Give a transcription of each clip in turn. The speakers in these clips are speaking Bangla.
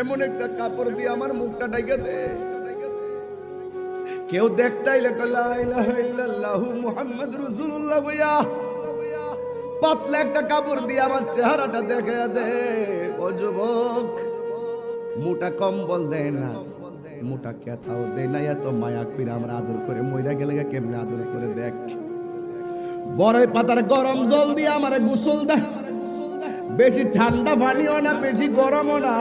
এমন একটা কাপড় দিয়ে আমার মুখটা ঢেকে দে, কেউ দেখতাইলে লা ইলাহা ইল্লাল্লাহু মুহাম্মাদুর রাসূলুল্লাহ বইয়া পাতলা একটা কাপড় দিয়ে আমার চেহারাটা দেখে দে। ও যুবক, মোটা কম্বল দেয় না, মোটা কেথাও দেয় না, এত মায়া করে আমরা আদর করে মইরা গেলে কেমনে আদর করে দেখ। বড়ই পাতার গরম জল দিয়ে আমারে গোসল দেয়, বেশি ঠান্ডা পানিও না বেশি গরমও না,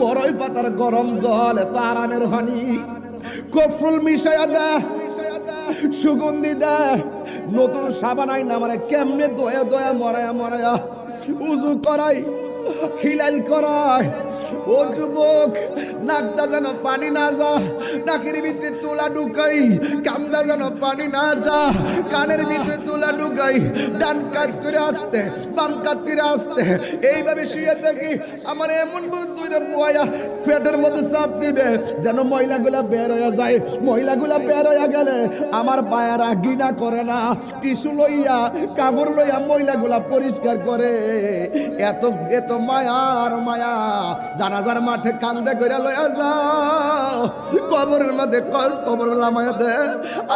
বড়ই পাতার গরম জল এত আরামের পানি। কফুল মিশাইয়া দেয়, সুগন্ধি দেয়, নতুন সাবান আইন আমারে কেমনে দয়া দয়া মরায়া মরায়া উজু করাই, হিলাল করায়। ও যুবক, নাকদা যেন পানি না যা, নাকের ভিতরে তুলা ঢুকাই, কামদা যেন পানি না যা, কানের ভিতরে তুলা ঢুকাই, ডান কাত করে আসতে বাম কাত করে আসতে এইভাবে শুয়ে থাকি। আমার এমন ভাবে দুইটা বয়া পেটের মধ্যে চাপ দিবে যেন ময়লাগুলা বের হয়ে যায়। ময়লাগুলা বের হয়ে গেলে আমার বায়ারা ঘৃণা করে না, টিস্যু লইয়া কাপড় লইয়া ময়লাগুলা পরিষ্কার করে। এত এত মায়া আর মায়া, জানাজার মাঠে কান্দে করে লইয়া যাও, কবরের মধ্যে কবর লামায়া দে,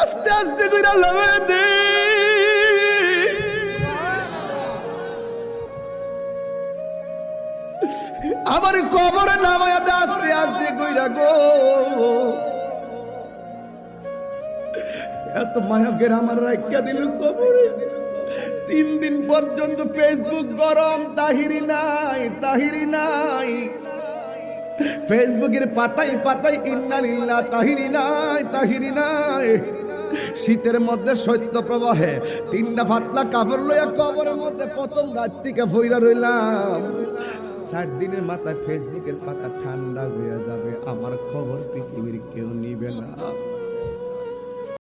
আস্তে আস্তে করে লামায়া দে। আমার কবরে নামায়া দে আস্তে আস্তে কইরা গো। এত মায়া করে আমার রাখা দিল কবরে। 3 দিন পর্যন্ত ফেসবুক গরম, তাহিরি নাই তাহিরি নাই, ফেসবুকের পাতায় পাতায় ইন্না লিল্লাহ তাহিরি নাই তাহিরি নাই। শীতের মধ্যে শৈত্য প্রবাহে 3টা পাতলা কাপড় লইয়া কবরের মধ্যে প্রথম রাত থেকে ফইরা রইলাম। 4 দিনের মাথায় ফেসবুকের পাতা ঠান্ডা হয়ে যাবে, আমার খবর পৃথিবীর কেউ নিবে না।